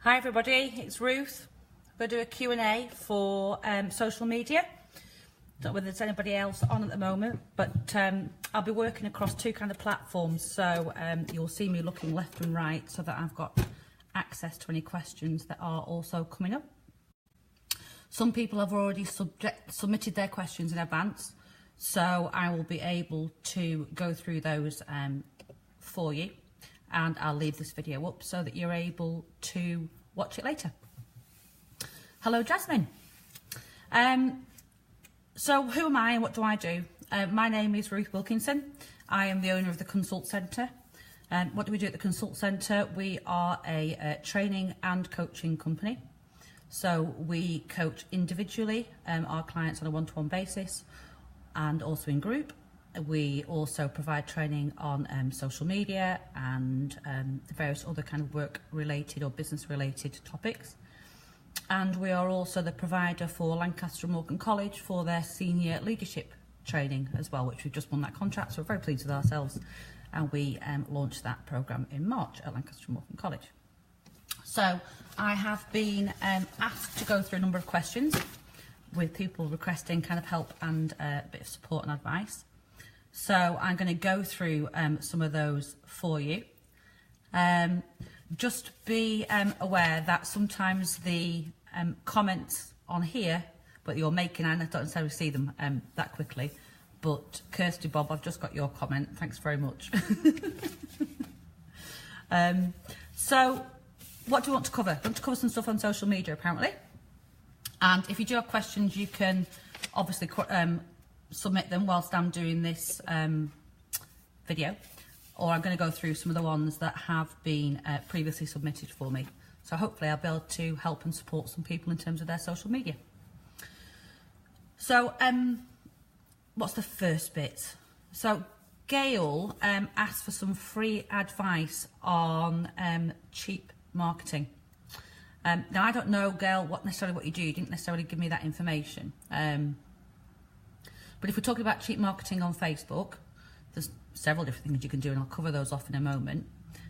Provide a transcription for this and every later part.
Hi everybody, it's Ruth. I'm going to do a Q&A for social media. Don't know whether there's anybody else on at the moment, but I'll be working across two kind of platforms, so you'll see me looking left and right so that I've got access to any questions that are also coming up. Some people have already submitted their questions in advance, so I will be able to go through those for you, and I'll leave this video up so that you're able to watch it later. Hello Jasmine. So who am I and what do I do? My name is Ruth Wilkinson. I am the owner of the Consult Centre. What do we do at the Consult Centre? We are a training and coaching company. So we coach individually our clients on a one-to-one basis and also in group. We also provide training on social media and various other kind of work-related or business-related topics. And we are also the provider for Lancaster and Morgan College for their senior leadership training as well, which we've just won that contract, so we're very pleased with ourselves. And we launched that programme in March at Lancaster and Morgan College. So I have been asked to go through a number of questions with people requesting kind of help and a bit of support and advice. So I'm going to go through some of those for you. Just be aware that sometimes the comments on here, but you're making, and I don't necessarily see them that quickly, but Kirsty Bob, I've just got your comment. Thanks very much. So what do you want to cover? I want to cover some stuff on social media, apparently. And if you do have questions, you can obviously submit them whilst I'm doing this video, or I'm going to go through some of the ones that have been previously submitted for me. So hopefully I'll be able to help and support some people in terms of their social media. So what's the first bit? So Gail asked for some free advice on cheap marketing. Now I don't know, Gail, necessarily what you do. You didn't necessarily give me that information. But if we're talking about cheap marketing on Facebook, there's several different things you can do, and I'll cover those off in a moment.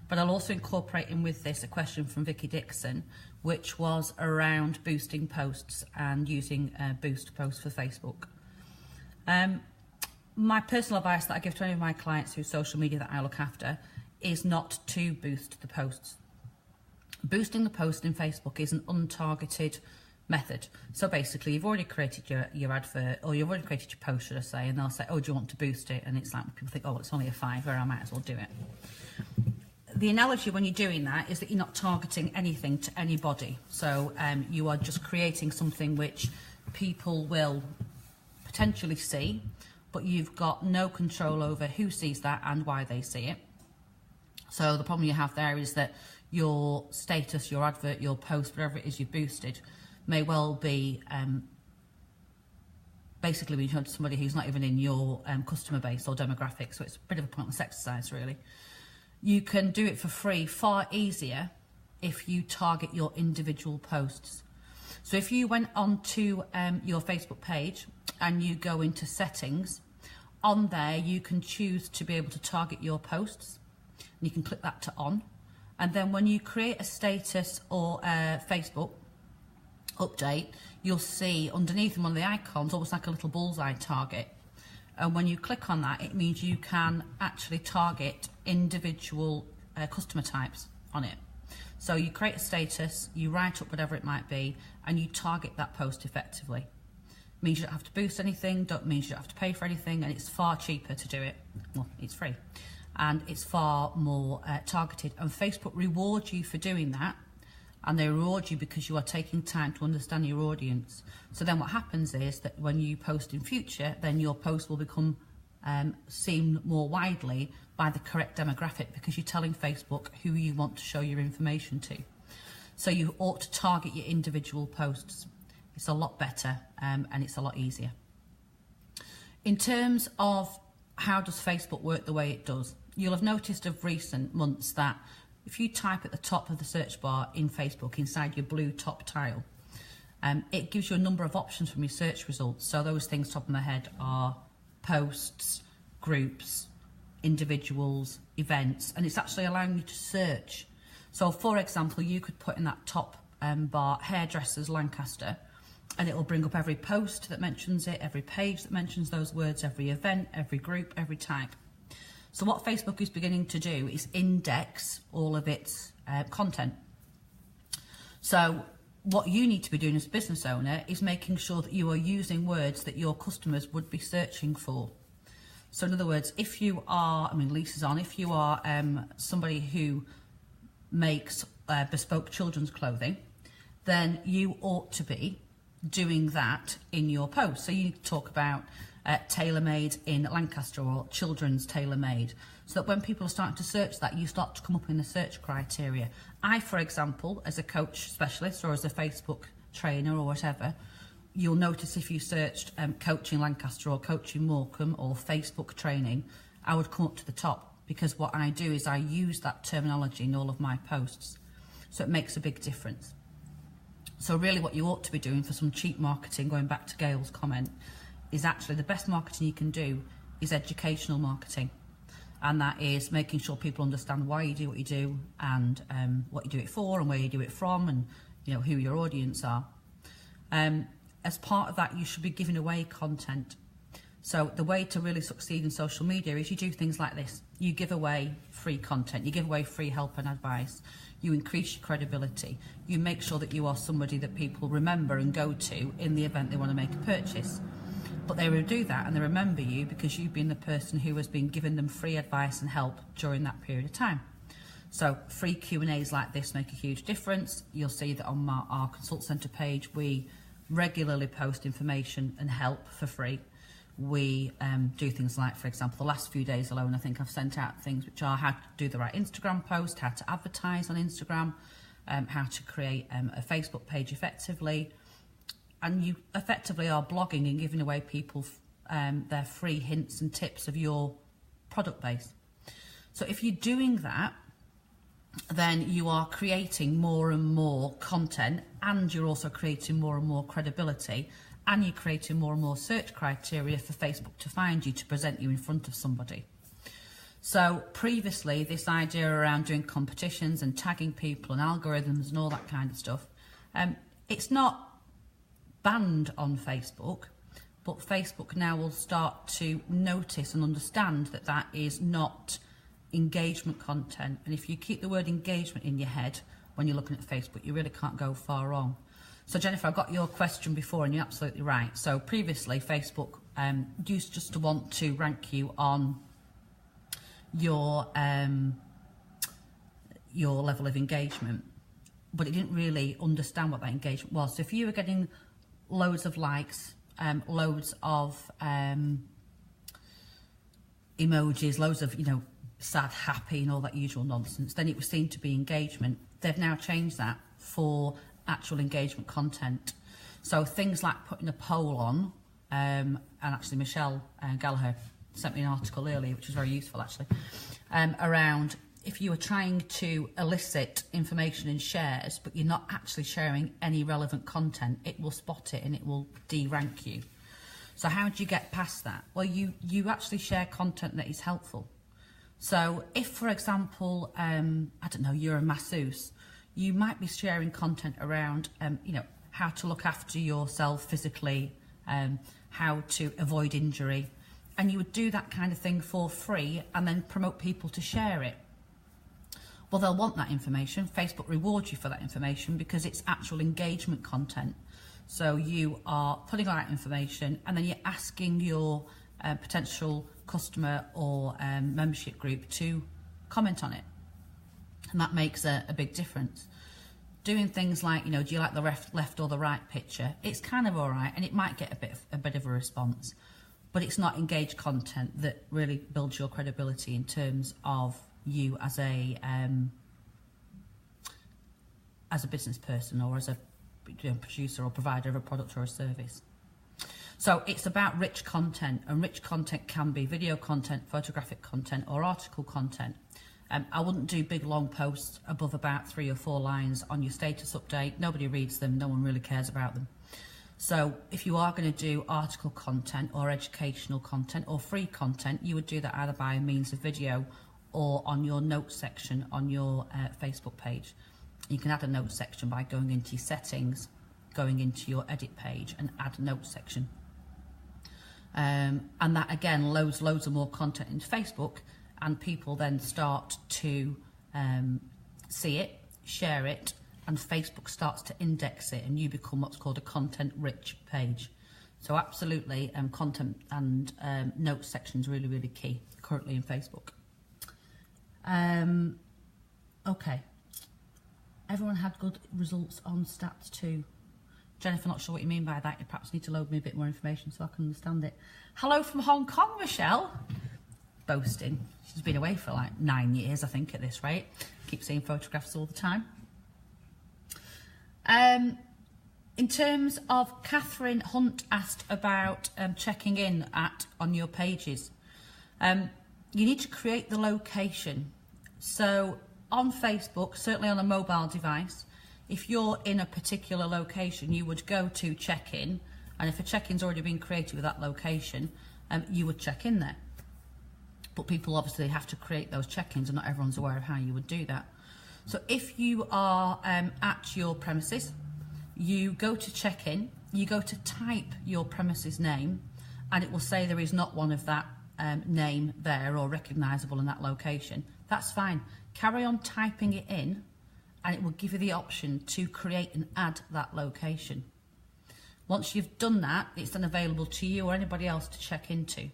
But I'll also incorporate in with this a question from Vicky Dixon, which was around boosting posts and using boost posts for Facebook. My personal advice that I give to any of my clients whose social media that I look after is not to boost the posts. Boosting the post in Facebook is an untargeted method. So basically you've already created your advert, or you've already created your post, should I say, and they'll say, oh, do you want to boost it? And it's like, people think, oh, well, it's only a £5, I might as well do it. The analogy when you're doing that is that you're not targeting anything to anybody. So you are just creating something which people will potentially see, but you've got no control over who sees that and why they see it. So the problem you have there is that your status, your advert, your post, whatever it is you've boosted, may well be basically being shown to somebody who's not even in your customer base or demographic, so it's a bit of a pointless exercise really. You can do it for free far easier if you target your individual posts. So if you went onto your Facebook page and you go into settings, on there you can choose to be able to target your posts, and you can click that to on, and then when you create a status or a Facebook update, you'll see underneath one of the icons almost like a little bullseye target, and when you click on that, it means you can actually target individual customer types on it. So you create a status, you write up whatever it might be, and you target that post effectively. It means you don't have to boost anything, means you don't have to pay for anything, and it's far cheaper to do it. Well, it's free, and it's far more targeted, and Facebook rewards you for doing that. And they reward you because you are taking time to understand your audience. So then what happens is that when you post in future, then your post will become seen more widely by the correct demographic, because you're telling Facebook who you want to show your information to. So you ought to target your individual posts. It's a lot better and it's a lot easier. In terms of how does Facebook work the way it does, you'll have noticed of recent months that if you type at the top of the search bar in Facebook inside your blue top tile, it gives you a number of options from your search results. So those things top of my head are posts, groups, individuals, events, and it's actually allowing you to search. So for example, you could put in that top bar, hairdressers Lancaster, and it will bring up every post that mentions it, every page that mentions those words, every event, every group, every tag. So what Facebook is beginning to do is index all of its content. So what you need to be doing as a business owner is making sure that you are using words that your customers would be searching for. So in other words, if you are, I mean, Lisa's on, if you are somebody who makes bespoke children's clothing, then you ought to be doing that in your post. So you need to talk about tailor-made in Lancaster or children's tailor-made, so that when people are starting to search that, you start to come up in the search criteria. I, for example, as a coach specialist or as a Facebook trainer or whatever, you'll notice if you searched coaching Lancaster or coaching Morecambe or Facebook training, I would come up to the top, because what I do is I use that terminology in all of my posts. So it makes a big difference. So really what you ought to be doing for some cheap marketing, going back to Gail's comment, is actually the best marketing you can do is educational marketing. And that is making sure people understand why you do what you do, and what you do it for, and where you do it from, and you know who your audience are. As part of that, you should be giving away content. So the way to really succeed in social media is you do things like this. You give away free content, you give away free help and advice, you increase your credibility, you make sure that you are somebody that people remember and go to in the event they want to make a purchase. But they will do that and they remember you because you've been the person who has been giving them free advice and help during that period of time. So free Q&As like this make a huge difference. You'll see that on our Consult Centre page, we regularly post information and help for free. We do things like, for example, the last few days alone, I think I've sent out things which are how to do the right Instagram post, how to advertise on Instagram, how to create a Facebook page effectively. And you effectively are blogging and giving away people their free hints and tips of your product base. So if you're doing that, then you are creating more and more content, and you're also creating more and more credibility, and you're creating more and more search criteria for Facebook to find you, to present you in front of somebody. So previously, this idea around doing competitions and tagging people and algorithms and all that kind of stuff, it's not banned on Facebook, but Facebook now will start to notice and understand that that is not engagement content. And if you keep the word engagement in your head when you're looking at Facebook, you really can't go far wrong. So Jennifer, I got your question before and you're absolutely right. So previously Facebook used just to want to rank you on your level of engagement, but it didn't really understand what that engagement was. So if you were getting loads of likes, loads of emojis, loads of, you know, sad, happy and all that usual nonsense, then it was seen to be engagement. They've now changed that for actual engagement content. So things like putting a poll on, and actually Michelle Gallagher sent me an article earlier, which was very useful actually, around if you are trying to elicit information in shares, but you're not actually sharing any relevant content, it will spot it and it will de-rank you. So how do you get past that? Well, you actually share content that is helpful. So if, for example, I don't know, you're a masseuse, you might be sharing content around, you know, how to look after yourself physically, how to avoid injury, and you would do that kind of thing for free and then promote people to share it. Well, they'll want that information. Facebook rewards you for that information because it's actual engagement content. So you are putting on that information and then you're asking your potential customer or membership group to comment on it. And that makes a big difference. Doing things like, you know, do you like the left or the right picture? It's kind of all right, and it might get a bit of a response, but it's not engaged content that really builds your credibility in terms of you as a business person or as a producer or provider of a product or a service. So it's about rich content, and rich content can be video content, photographic content, or article content. I wouldn't do big long posts above about 3 or 4 lines on your status update. Nobody reads them, no one really cares about them. So if you are going to do article content or educational content or free content, you would do that either by means of video or on your notes section on your Facebook page. You can add a notes section by going into your settings, going into your edit page and add a notes section. And that again loads of more content into Facebook, and people then start to see it, share it, and Facebook starts to index it, and you become what's called a content-rich page. So absolutely, content and notes section is really, really key currently in Facebook. Okay. Everyone had good results on stats too. Jennifer, not sure what you mean by that. You perhaps need to load me a bit more information so I can understand it. Hello from Hong Kong, Michelle. Boasting. She's been away for like 9 years, I think, at this rate. Keep seeing photographs all the time. In terms of Catherine Hunt asked about checking in on your pages. You need to create the location. So on Facebook, certainly on a mobile device, if you're in a particular location, you would go to check-in, and if a check-in's already been created with that location, you would check in there. But people obviously have to create those check-ins, and not everyone's aware of how you would do that. So if you are at your premises, you go to check-in, you go to type your premises name, and it will say there is not one of that name there or recognisable in that location. That's fine. Carry on typing it in, and it will give you the option to create and add that location. Once you've done that, it's then available to you or anybody else to check into.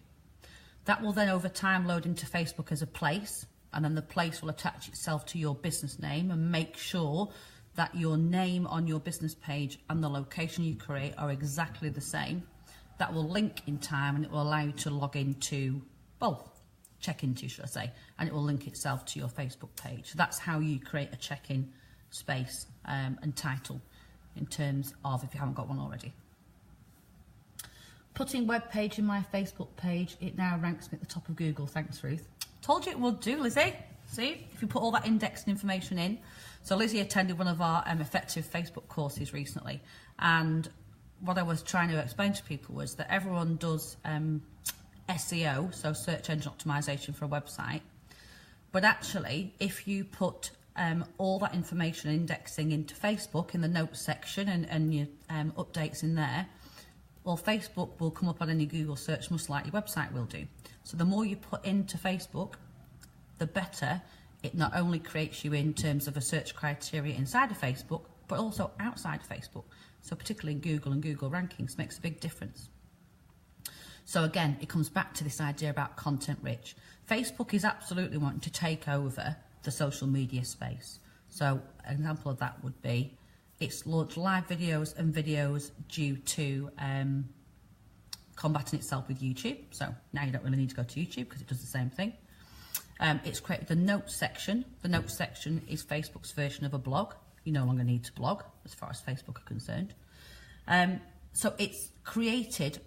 That will then over time load into Facebook as a place, and then the place will attach itself to your business name and make sure that your name on your business page and the location you create are exactly the same. That will link in time, and it will allow you to log into, well, check into, should I say, and it will link itself to your Facebook page. So that's how you create a check-in space and title in terms of if you haven't got one already. Putting web page in my Facebook page, it now ranks me at the top of Google. Thanks, Ruth. Told you it would do, Lizzie. See, if you put all that indexed information in. So Lizzie attended one of our effective Facebook courses recently, and what I was trying to explain to people was that everyone does SEO, so search engine optimization for a website, but actually if you put all that information indexing into Facebook in the notes section and your updates in there, well, Facebook will come up on any Google search much like your website will do. So the more you put into Facebook, the better it not only creates you in terms of a search criteria inside of Facebook, but also outside of Facebook. So particularly in Google and Google rankings makes a big difference. So again, it comes back to this idea about content rich. Facebook is absolutely wanting to take over the social media space. So an example of that would be it's launched live videos and videos due to combating itself with YouTube. So now you don't really need to go to YouTube because it does the same thing. It's created the notes section. The notes section is Facebook's version of a blog. You no longer need to blog as far as Facebook are concerned. So it's created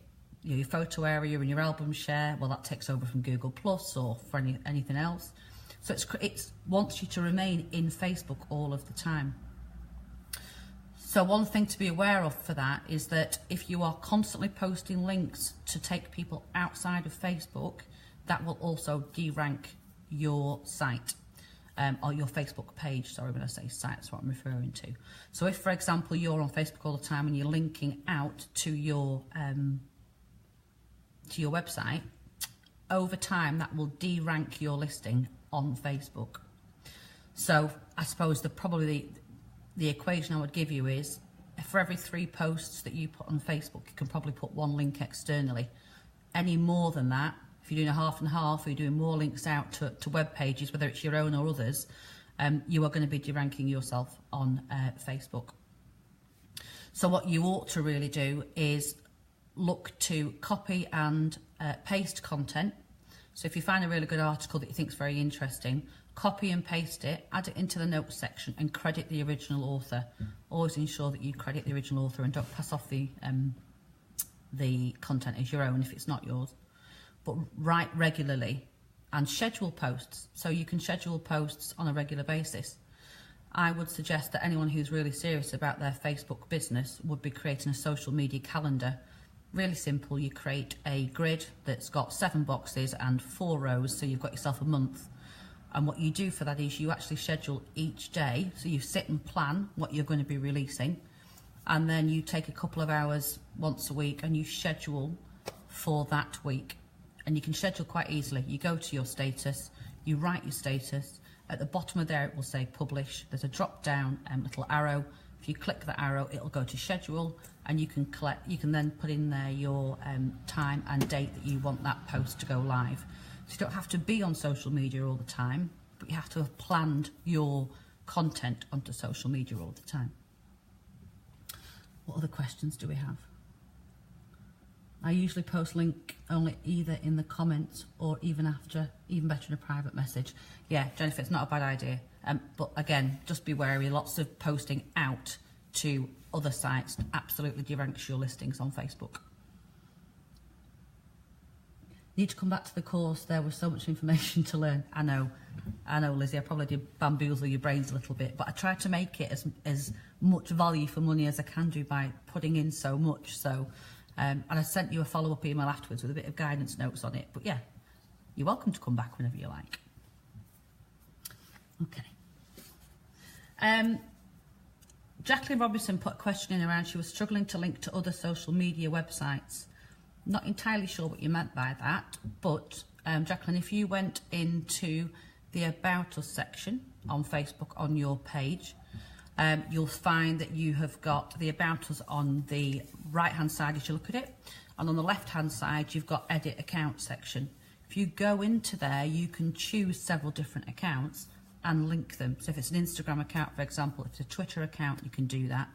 your photo area and your album share. Well, that takes over from Google Plus or for anything else. So it wants you to remain in Facebook all of the time. So one thing to be aware of for that is that if you are constantly posting links to take people outside of Facebook, that will also de-rank your site. Or your Facebook page, sorry, when I say site, that's what I'm referring to. So if, for example, you're on Facebook all the time and you're linking out to your website, over time that will de-rank your listing on Facebook. So I suppose the equation I would give you is for every 3 posts that you put on Facebook, you can probably put 1 link externally. Any more than that, if you're doing a half and half, or you're doing more links out to web pages, whether it's your own or others, you are going to be de-ranking yourself on Facebook. So what you ought to really do is look to copy and paste content. So if you find a really good article that you think is very interesting, copy and paste it, add it into the notes section and credit the original author. Always ensure that you credit the original author and don't pass off the content as your own if it's not yours. But write regularly and schedule posts. So you can schedule posts on a regular basis. I would suggest that anyone who's really serious about their Facebook business would be creating a social media calendar. Really simple. You create a grid that's got 7 boxes and 4 rows, so you've got yourself a month. And what you do for that is you actually schedule each day. So you sit and plan what you're going to be releasing. And then you take a couple of hours once a week and you schedule for that week. And you can schedule quite easily. You go to your status, you write your status. At the bottom of there, it will say publish. There's a drop down little arrow. If you click the arrow, it'll go to schedule, and you can then put in there your time and date that you want that post to go live. So you don't have to be on social media all the time, but you have to have planned your content onto social media all the time. What other questions do we have? I usually post link only either in the comments or even better in a private message. Yeah, Jennifer, it's not a bad idea. But again, just be wary, lots of posting out to other sites absolutely de-ranks your listings on Facebook. Need to come back to the course, there was so much information to learn. I know Lizzie, I probably did bamboozle your brains a little bit, but I tried to make it as much value for money as I can do by putting in so much. So, and I sent you a follow-up email afterwards with a bit of guidance notes on it. But yeah, you're welcome to come back whenever you like. Okay. Jacqueline Robinson put a question in around she was struggling to link to other social media websites. Not entirely sure what you meant by that, but Jacqueline, if you went into the About Us section on Facebook on your page, you'll find that you have got the About Us on the right-hand side as you look at it, and on the left-hand side you've got Edit Account section. If you go into there, you can choose several different accounts and link them. So if it's an Instagram account, for example, if it's a Twitter account, you can do that.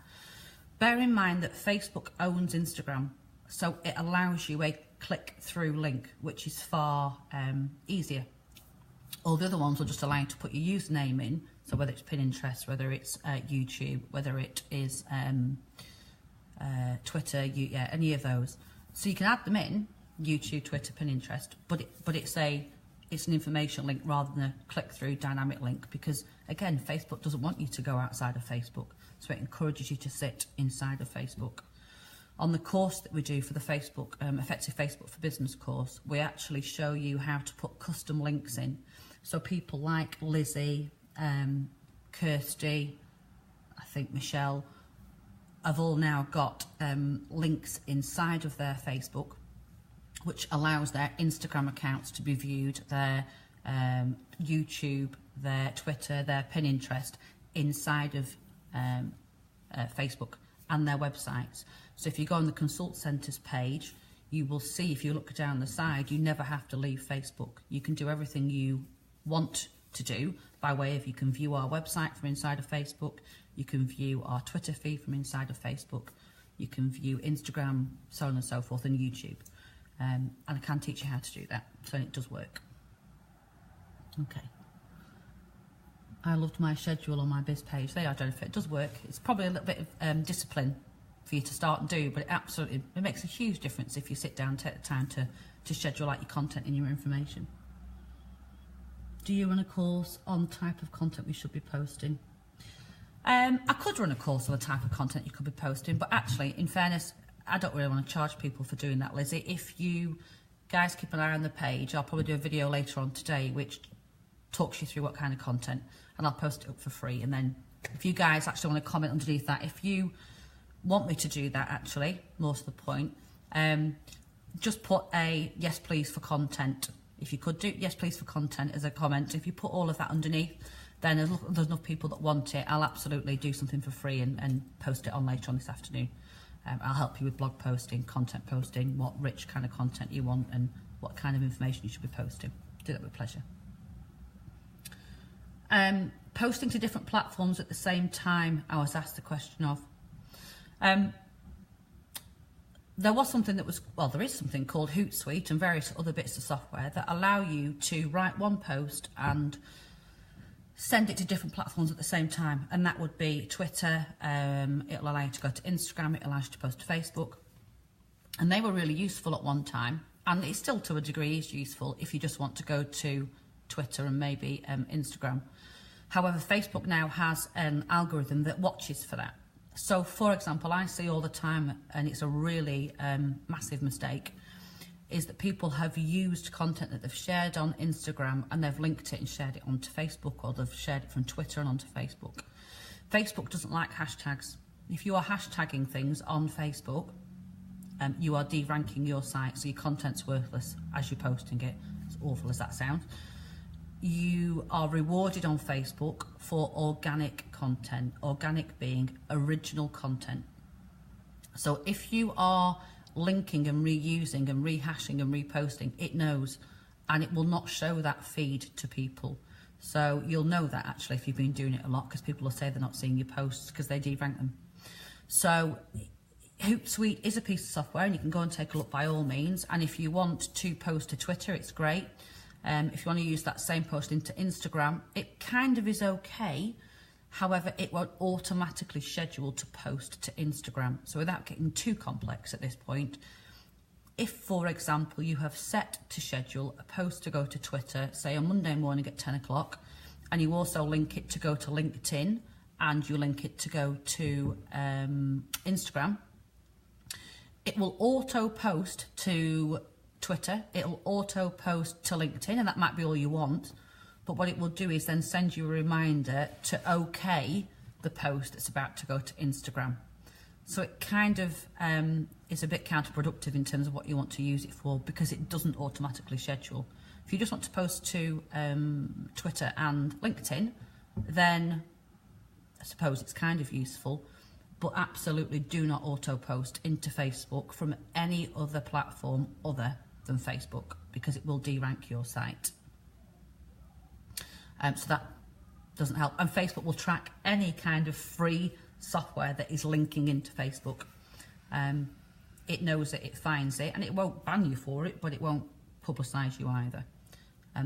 Bear in mind that Facebook owns Instagram, so it allows you a click-through link, which is far easier. All the other ones will just allow you to put your username in, so whether it's Pinterest, whether it's YouTube, whether it is Twitter, any of those. So you can add them in, YouTube, Twitter, Pinterest, but it's an information link rather than a click-through dynamic link, because again, Facebook doesn't want you to go outside of Facebook, so it encourages you to sit inside of Facebook. On the course that we do for the Facebook, Effective Facebook for Business course, we actually show you how to put custom links in. So people like Lizzie, Kirsty, I think Michelle, have all now got links inside of their Facebook, which allows their Instagram accounts to be viewed, their YouTube, their Twitter, their Pinterest inside of Facebook and their websites. So if you go on the Consult Centres page, you will see, if you look down the side, you never have to leave Facebook. You can do everything you want to do by way of, you can view our website from inside of Facebook, you can view our Twitter feed from inside of Facebook, you can view Instagram, so on and so forth, and YouTube. And I can teach you how to do that, so it does work. Okay. I loved my schedule on my biz page. There you are, Jennifer. It does work. It's probably a little bit of discipline for you to start and do, but it makes a huge difference if you sit down and take the time to schedule out your content and your information. Do you run a course on type of content we should be posting? I could run a course on the type of content you could be posting, but actually, in fairness, I don't really want to charge people for doing that, Lizzie. If you guys keep an eye on the page, I'll probably do a video later on today which talks you through what kind of content, and I'll post it up for free. And then if you guys actually want to comment underneath that, if you want me to do that, actually, more to the point, just put a yes please for content. If you could do yes please for content as a comment, if you put all of that underneath, then there's enough people that want it. I'll absolutely do something for free and post it on later on this afternoon. I'll help you with blog posting, content posting, what rich kind of content you want and what kind of information you should be posting. Do that with pleasure. Posting to different platforms at the same time, I was asked the question of. There was something that was, well, there is something called Hootsuite and various other bits of software that allow you to write one post and send it to different platforms at the same time, and that would be Twitter, it'll allow you to go to Instagram, it allows you to post to Facebook, and they were really useful at one time, and it still to a degree is useful if you just want to go to Twitter and maybe Instagram. However, Facebook now has an algorithm that watches for that. So, for example, I see all the time, and it's a really massive mistake, is that people have used content that they've shared on Instagram and they've linked it and shared it onto Facebook, or they've shared it from Twitter and onto Facebook. Facebook doesn't like hashtags. If you are hashtagging things on Facebook, you are de-ranking your site, so your content's worthless as you're posting it, as awful as that sounds. You are rewarded on Facebook for organic content, organic being original content. So if you are linking and reusing and rehashing and reposting, it knows, and it will not show that feed to people. So you'll know that actually if you've been doing it a lot, because people will say they're not seeing your posts because they de-rank them. So Hootsuite is a piece of software, and you can go and take a look by all means. And if you want to post to Twitter, it's great. If you want to use that same post into Instagram, it kind of is okay. However, it won't automatically schedule to post to Instagram. So without getting too complex at this point, if, for example, you have set to schedule a post to go to Twitter, say on Monday morning at 10 o'clock, and you also link it to go to LinkedIn, and you link it to go to Instagram, it will auto post to Twitter, it'll auto post to LinkedIn, and that might be all you want. But what it will do is then send you a reminder to okay the post that's about to go to Instagram. So it kind of is a bit counterproductive in terms of what you want to use it for, because it doesn't automatically schedule. If you just want to post to Twitter and LinkedIn, then I suppose it's kind of useful, but absolutely do not auto post into Facebook from any other platform other than Facebook, because it will de-rank your site. So that doesn't help. And Facebook will track any kind of free software that is linking into Facebook. It knows it, it finds it, and it won't ban you for it, but it won't publicise you either.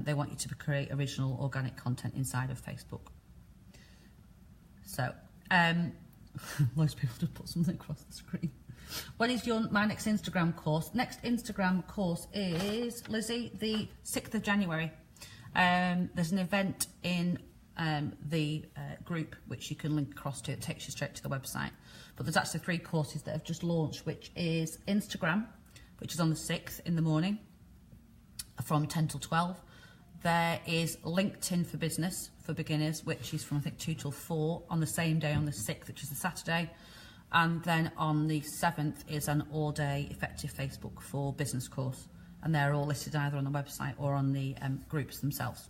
They want you to create original organic content inside of Facebook. So, most people just put something across the screen. What is my next Instagram course? Next Instagram course is, Lizzie, the 6th of January. There's an event in the group which you can link across to. It takes you straight to the website. But there's actually 3 courses that have just launched, which is Instagram, which is on the 6th in the morning from 10 till 12. There is LinkedIn for Business for beginners, which is from I think 2 till 4 on the same day on the 6th, which is the Saturday. And then on the 7th is an all-day effective Facebook for business course. And they're all listed either on the website or on the groups themselves.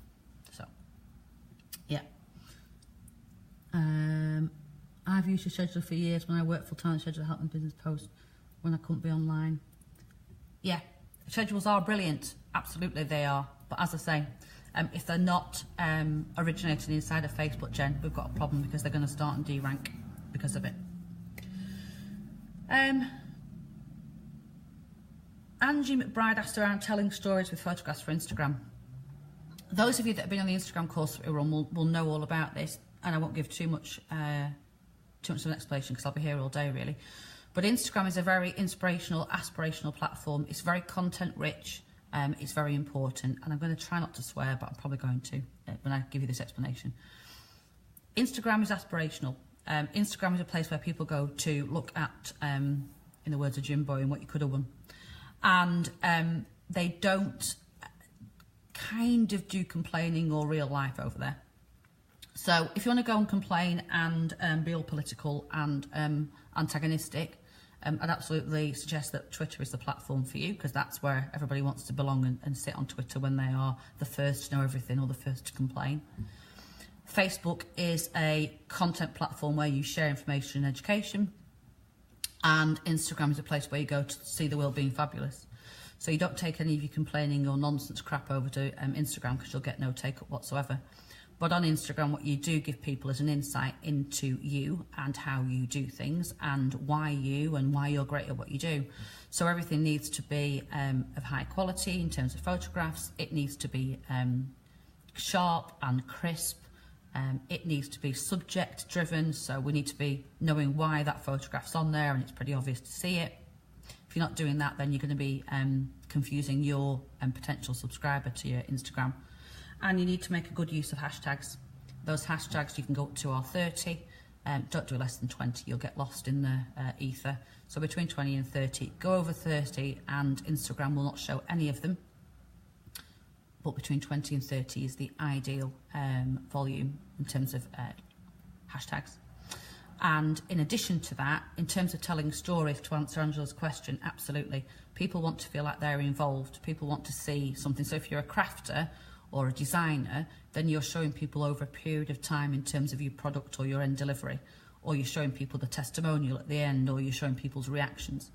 So, yeah. I've used a scheduler for years. When I worked full-time, scheduler helped me business post when I couldn't be online. Yeah, schedules are brilliant. Absolutely, they are. But as I say, if they're not originating inside of Facebook, Jen, we've got a problem, because they're going to start and de-rank because of it. Angie McBride asked around telling stories with photographs for Instagram. Those of you that have been on the Instagram course that we're on will know all about this, and I won't give too much of an explanation because I'll be here all day really. But Instagram is a very inspirational, aspirational platform. It's very content rich. It's very important, and I'm going to try not to swear, but I'm probably going to when I give you this explanation. Instagram is aspirational. Instagram is a place where people go to look at, in the words of Jim Boylan, what you could have won. And they don't kind of do complaining or real life over there. So if you want to go and complain and be all political and antagonistic, I'd absolutely suggest that Twitter is the platform for you, because that's where everybody wants to belong and sit on Twitter when they are the first to know everything or the first to complain. Facebook is a content platform where you share information and education. And Instagram is a place where you go to see the world being fabulous. So you don't take any of your complaining or nonsense crap over to Instagram, because you'll get no take-up whatsoever. But on Instagram, what you do give people is an insight into you and how you do things, and why you're great at what you do. So everything needs to be of high quality in terms of photographs. It needs to be sharp and crisp. It needs to be subject driven, so we need to be knowing why that photograph's on there, and it's pretty obvious to see it. If you're not doing that, then you're going to be confusing your potential subscriber to your Instagram. And you need to make a good use of hashtags. Those hashtags you can go up to are 30. Don't do less than 20, you'll get lost in the ether. So between 20 and 30, go over 30 and Instagram will not show any of them. But between 20 and 30 is the ideal volume in terms of hashtags. And in addition to that, in terms of telling stories, to answer Angela's question, absolutely. People want to feel like they're involved. People want to see something. So if you're a crafter or a designer, then you're showing people over a period of time in terms of your product or your end delivery, or you're showing people the testimonial at the end, or you're showing people's reactions.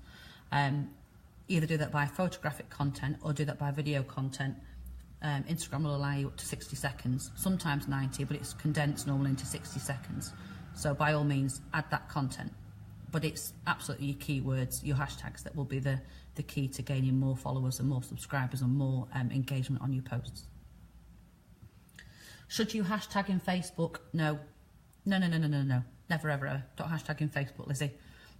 Either do that by photographic content or do that by video content. Instagram will allow you up to 60 seconds, sometimes 90, but it's condensed normally into 60 seconds. So by all means, add that content. But it's absolutely your keywords, your hashtags that will be the key to gaining more followers and more subscribers and more engagement on your posts. Should you hashtag in Facebook? No. No. Never, ever. Don't hashtag in Facebook, Lizzie.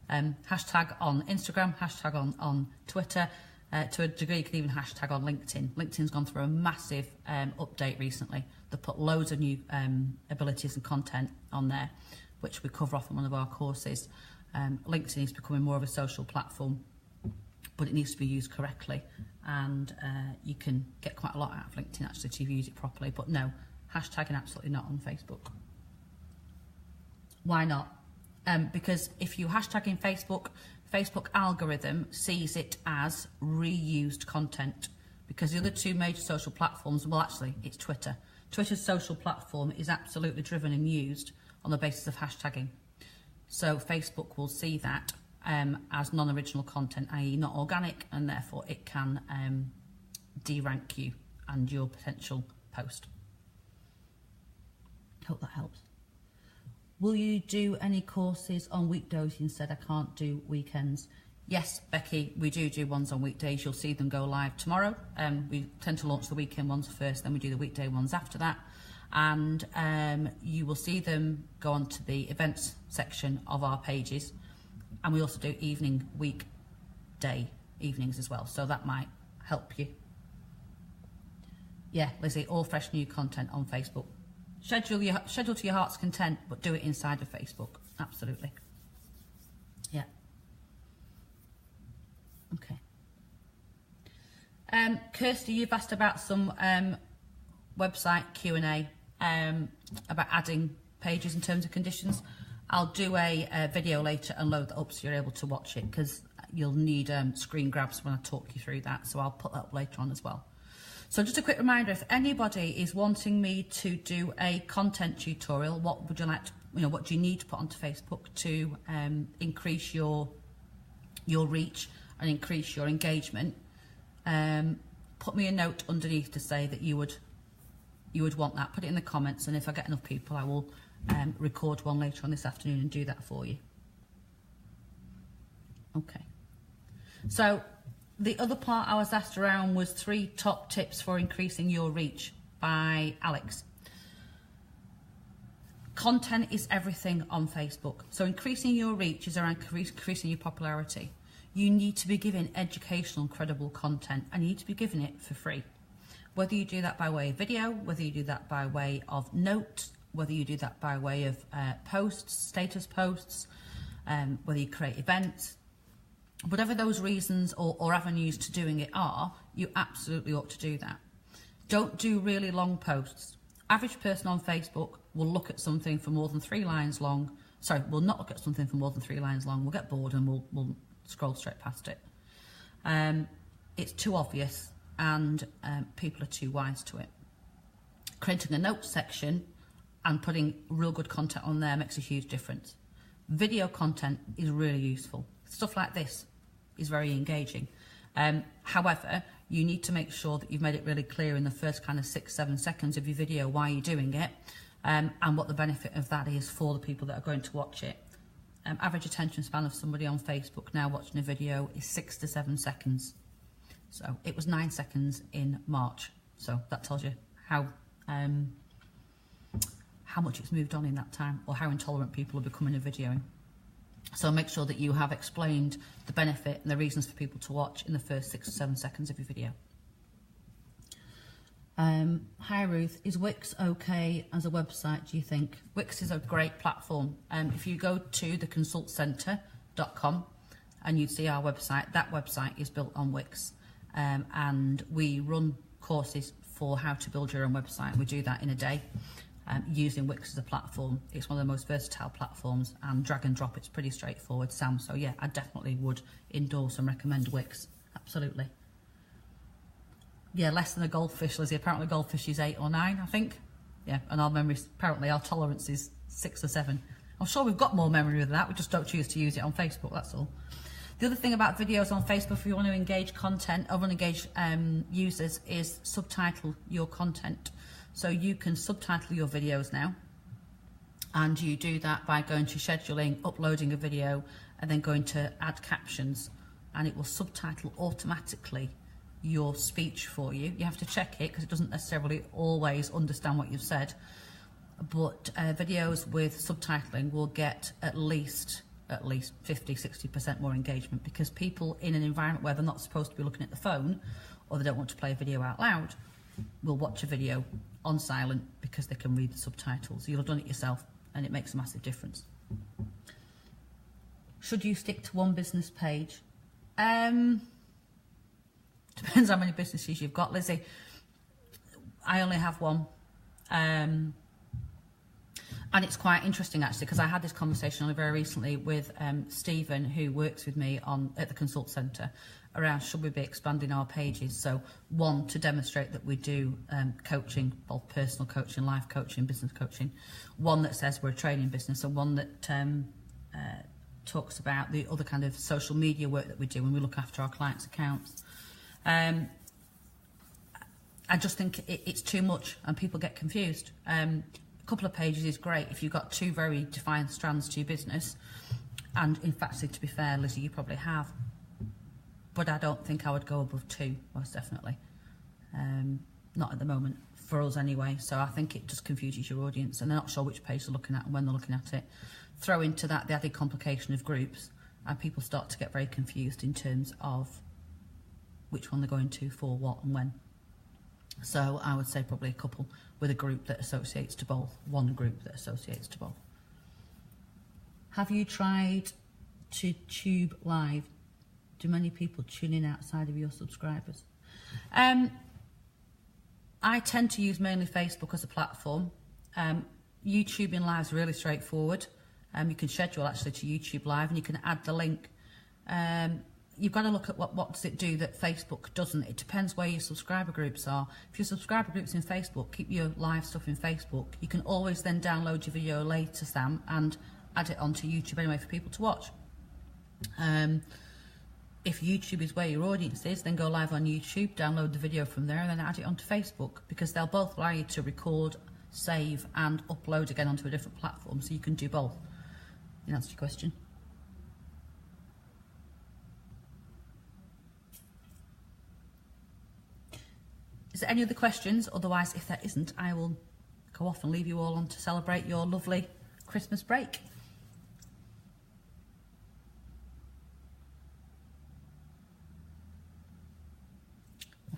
Hashtag on Instagram, hashtag on Twitter. To a degree, you can even hashtag on LinkedIn. LinkedIn's gone through a massive update recently. They've put loads of new abilities and content on there, which we cover off in one of our courses. LinkedIn is becoming more of a social platform, but it needs to be used correctly. And you can get quite a lot out of LinkedIn actually to use it properly. But no, hashtagging absolutely not on Facebook. Why not? Because if you hashtag in Facebook, Facebook algorithm sees it as reused content, because the other two major social platforms, well actually it's Twitter. Twitter's social platform is absolutely driven and used on the basis of hashtagging. So Facebook will see that as non-original content, i.e. not organic, and therefore it can de-rank you and your potential post. Hope that helps. Will you do any courses on weekdays instead? I can't do weekends. Yes, Becky, we do ones on weekdays. You'll see them go live tomorrow. We tend to launch the weekend ones first, then we do the weekday ones after that. And you will see them go onto the events section of our pages. And we also do weekday evenings as well. So that might help you. Yeah, Lizzie, all fresh new content on Facebook. Schedule to your heart's content, but do it inside of Facebook. Absolutely. Yeah. Okay. Kirsty, you've asked about some website Q&A about adding pages and terms and conditions. I'll do a video later and load that up so you're able to watch it, because you'll need screen grabs when I talk you through that. So I'll put that up later on as well. So just a quick reminder, if anybody is wanting me to do a content tutorial, what would you like to, what do you need to put onto Facebook to increase your reach and increase your engagement? Put me a note underneath to say that you would want that. Put it in the comments, and if I get enough people, I will record one later on this afternoon and do that for you. Okay. So the other part I was asked around was 3 top tips for increasing your reach by Alex. Content is everything on Facebook. So increasing your reach is around increasing your popularity. You need to be giving educational, credible content, and you need to be giving it for free. Whether you do that by way of video, whether you do that by way of notes, whether you do that by way of posts, status posts, whether you create events, whatever those reasons or avenues to doing it are, you absolutely ought to do that. Don't do really long posts. Average person on Facebook will look at something for more than 3 lines long. Sorry, will not look at something for more than 3 lines long. We'll get bored and we'll scroll straight past it. It's too obvious, and people are too wise to it. Creating a notes section and putting real good content on there makes a huge difference. Video content is really useful. Stuff like this is very engaging. However, you need to make sure that you've made it really clear in the first kind of 6-7 seconds of your video why you're doing it, and what the benefit of that is for the people that are going to watch it. Average attention span of somebody on Facebook now watching a video is 6 to 7 seconds. So it was 9 seconds in March. So that tells you how much it's moved on in that time, or how intolerant people are becoming of videoing. So make sure that you have explained the benefit and the reasons for people to watch in the first 6 to 7 seconds of your video. Hi Ruth, is Wix okay as a website, do you think? Wix is a great platform. If you go to theconsultcentre.com and you'd see our website, that website is built on Wix. And we run courses for how to build your own website. We do that in a day using Wix as a platform. It's one of the most versatile platforms, and drag and drop, it's pretty straightforward, Sam. So yeah, I definitely would endorse and recommend Wix, absolutely. Yeah, less than a goldfish, Lizzie. Apparently goldfish is 8 or 9, I think. Yeah, and our memory, apparently our tolerance is 6 or 7. I'm sure we've got more memory than that, we just don't choose to use it on Facebook, that's all. The other thing about videos on Facebook, if you want to engage content or engage users, is subtitle your content. So you can subtitle your videos now, and you do that by going to scheduling, uploading a video, and then going to add captions, and it will subtitle automatically your speech for you. You have to check it because it doesn't necessarily always understand what you've said, but videos with subtitling will get at least 50-60% more engagement, because people in an environment where they're not supposed to be looking at the phone, or they don't want to play a video out loud, will watch a video on silent because they can read the subtitles. You'll have done it yourself, and it makes a massive difference. Should you stick to one business page? Depends how many businesses you've got, Lizzie. I only have one. And it's quite interesting, actually, because I had this conversation only very recently with Stephen, who works with me at the Consult Centre, around should we be expanding our pages. So one, to demonstrate that we do coaching, both personal coaching, life coaching, business coaching. One that says we're a training business, and one that talks about the other kind of social media work that we do when we look after our clients' accounts. I just think it's too much and people get confused. A couple of pages is great if you've got 2 very defined strands to your business, and in fact, to be fair, Lizzie, you probably have, but I don't think I would go above 2, most definitely. Not at the moment, for us anyway. So I think it just confuses your audience, and they're not sure which page they're looking at and when they're looking at it. Throw into that the added complication of groups, and people start to get very confused in terms of which one they're going to, for what and when. So I would say probably a couple with a group that associates to both, one group that associates to both. Have you tried to tube live? Do many people tune in outside of your subscribers? I tend to use mainly Facebook as a platform. YouTubing live is really straightforward. You can schedule actually to YouTube live, and you can add the link. You've got to look at what does it do that Facebook doesn't. It depends where your subscriber groups are. If your subscriber group's in Facebook, keep your live stuff in Facebook. You can always then download your video later, Sam, and add it onto YouTube anyway for people to watch. If YouTube is where your audience is, then go live on YouTube, download the video from there, and then add it onto Facebook, because they'll both allow you to record, save, and upload again onto a different platform, so you can do both. In answer to your question. Is there any other questions? Otherwise, if there isn't, I will go off and leave you all on to celebrate your lovely Christmas break.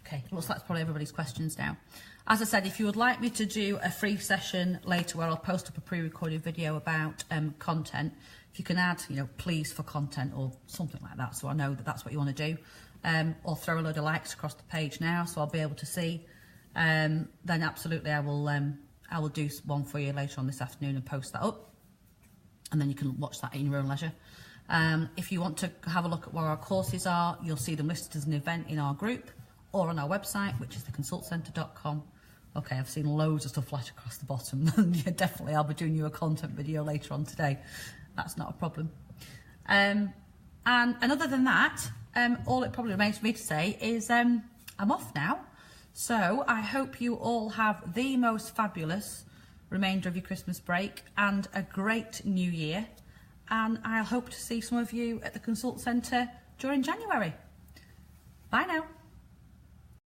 Okay, looks like that's probably everybody's questions now. As I said, if you would like me to do a free session later where I'll post up a pre-recorded video about content, if you can add, please for content or something like that, so I know that that's what you want to do. Or throw a load of likes across the page now, so I'll be able to see. Then absolutely, I will do one for you later on this afternoon and post that up, and then you can watch that in your own leisure. If you want to have a look at where our courses are, you'll see them listed as an event in our group or on our website, which is theconsultcentre.com. Okay, I've seen loads of stuff flash across the bottom. Yeah, definitely, I'll be doing you a content video later on today. That's not a problem. And other than that, all it probably remains for me to say is I'm off now. So I hope you all have the most fabulous remainder of your Christmas break and a great new year. And I hope to see some of you at the Consult Centre during January. Bye now.